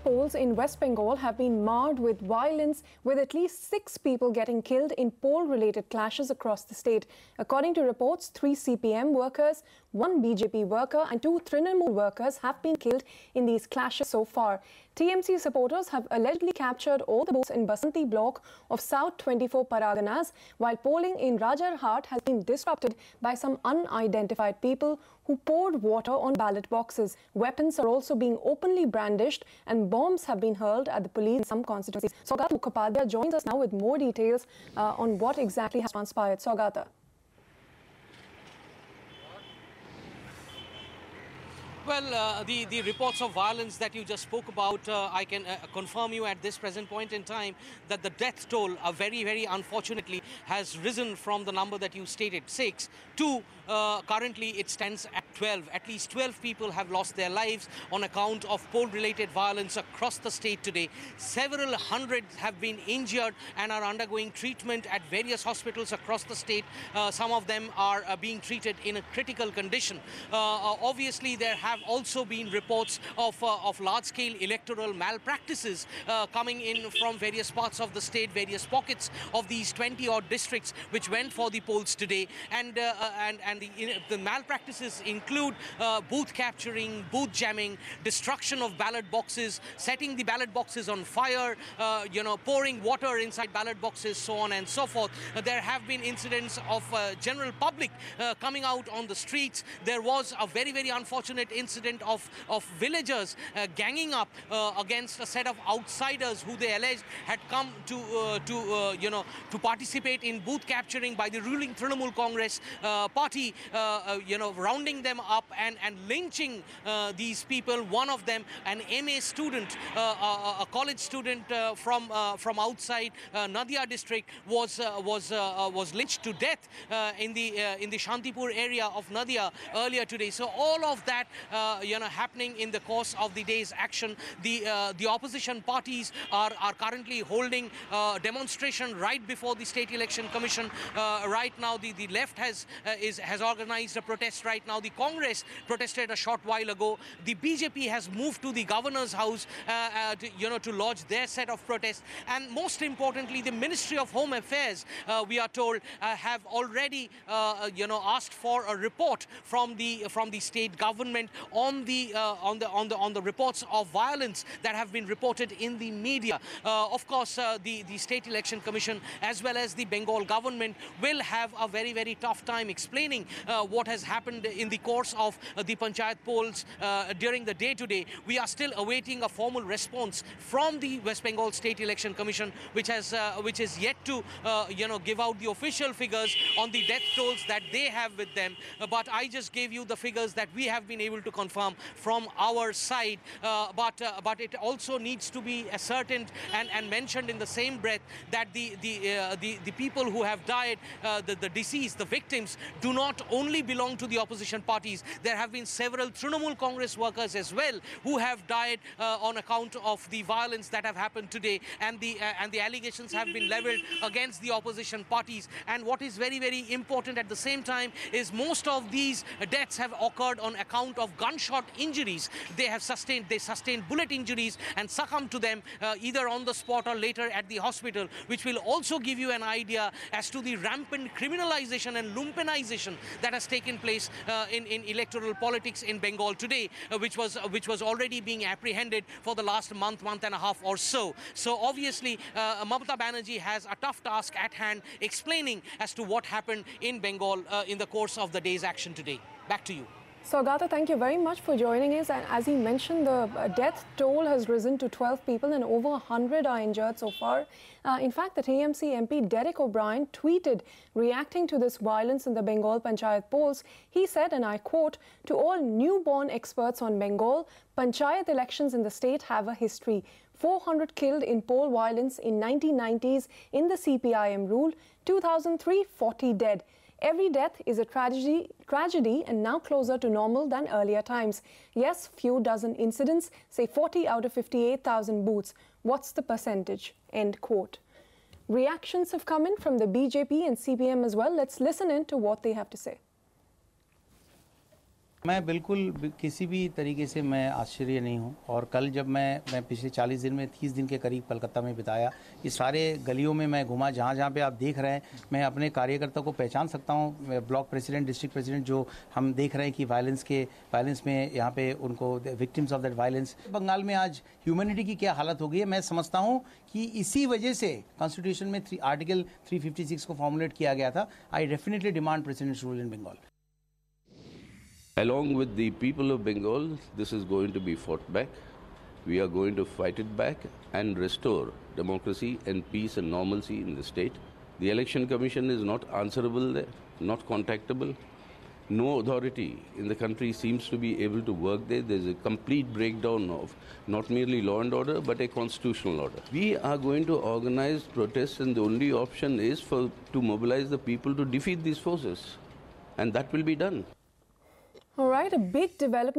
polls in West Bengal have been marred with violence, with at least 6 people getting killed in poll-related clashes across the state. According to reports, 3 CPM workers, 1 BJP worker and 2 Trinamool workers have been killed in these clashes so far. TMC supporters have allegedly captured all the booths in Basanti block of South 24 Paraganas, while polling in Rajarhat has been disrupted by some unidentified people who poured water on ballot boxes. Weapons are also being openly brandished and bombs have been hurled at the police in some constituencies. Saugata Mukhopadhyay joins us now with more details on what exactly has transpired. Saugata. Well, the reports of violence that you just spoke about, I can confirm you at this present point in time that the death toll, very, very unfortunately, has risen from the number that you stated, 6, to currently it stands at 12. At least 12 people have lost their lives on account of poll-related violence across the state today. Several hundred have been injured and are undergoing treatment at various hospitals across the state. Some of them are being treated in a critical condition. Obviously, there have also been reports of large-scale electoral malpractices coming in from various parts of the state, various pockets of these 20-odd districts which went for the polls today. And the malpractices include booth capturing, booth jamming, destruction of ballot boxes, setting the ballot boxes on fire, pouring water inside ballot boxes, so on and so forth. There have been incidents of general public coming out on the streets. There was a very, very unfortunate incident of villagers ganging up against a set of outsiders who they alleged had come to participate in booth capturing by the ruling Trinamool Congress party, rounding them up and lynching these people. One of them, an MA student, a college student from outside Nadia district, was lynched to death in the Shantipur area of Nadia earlier today. So all of that happening in the course of the day's action. The opposition parties are currently holding demonstration right before the State Election Commission. Right now, the left has organized a protest right now. The Congress protested a short while ago. The BJP has moved to the governor's house to lodge their set of protests. And most importantly, the Ministry of Home Affairs, we are told, have already asked for a report from the state government on the reports of violence that have been reported in the media. Of course, the State Election Commission as well as the Bengal government will have a very, very tough time explaining what has happened in the course of the Panchayat polls during the day today. We are still awaiting a formal response from the West Bengal State Election Commission, which is yet to give out the official figures on the death tolls that they have with them. But I just gave you the figures that we have been able to confirm from our side. But it also needs to be ascertained and mentioned in the same breath that the people who have died, the deceased, the victims, do not only belong to the opposition parties. There have been several Trinamool Congress workers as well who have died on account of the violence that have happened today, and the allegations have been leveled against the opposition parties. And what is very, very important at the same time is most of these deaths have occurred on account of gunshot injuries. They sustained bullet injuries and succumbed to them either on the spot or later at the hospital, which will also give you an idea as to the rampant criminalization and lumpenization that has taken place in electoral politics in Bengal today, which was already being apprehended for the last month and a half or so. So obviously, Mamata Banerjee has a tough task at hand explaining as to what happened in Bengal in the course of the day's action today. Back to you. Saugata, thank you very much for joining us. And as he mentioned, the death toll has risen to 12 people and over 100 are injured so far. In fact, the TMC MP Derek O'Brien tweeted reacting to this violence in the Bengal Panchayat polls. He said, and I quote, "To all newborn experts on Bengal, Panchayat elections in the state have a history. 400 killed in poll violence in 1990s in the CPIM rule, 2003, 40 dead. Every death is a tragedy and now closer to normal than earlier times. Yes, few dozen incidents, say 40 out of 58,000 booths. What's the percentage?" End quote. Reactions have come in from the BJP and CPM as well. Let's listen in to what they have to say. मैं बिल्कुल किसी भी तरीके से मैं आश्चर्य नहीं हूं और कल जब मैं पिछले 40 दिन में 30 दिन के करीब कलकत्ता में बिताया, ये सारे गलियों में मैं घूमा, जहां पे आप देख रहे हैं मैं अपने कार्यकर्ता को पहचान सकता हूं। ब्लॉक प्रेसिडेंट, डिस्ट्रिक्ट प्रेसिडेंट जो हम देख रहे हैं कि वायलेंस में यहाँ पे उनको victims of that violence. Bengal में आज ह्यूमैनिटी की क्या हालत हो गई है, मैं समझता हूँ कि इसी वजह से कॉन्स्टिट्यूशन में आर्टिकल 356 को फॉर्मुलेट किया गया था। I definitely demand president rule in Bengal. Along with the people of Bengal, this is going to be fought back. We are going to fight it back and restore democracy and peace and normalcy in the state. The Election Commission is not answerable there, not contactable. No authority in the country seems to be able to work there. There's a complete breakdown of not merely law and order, but a constitutional order. We are going to organize protests, and the only option is to mobilize the people to defeat these forces. And that will be done. All right, a big development.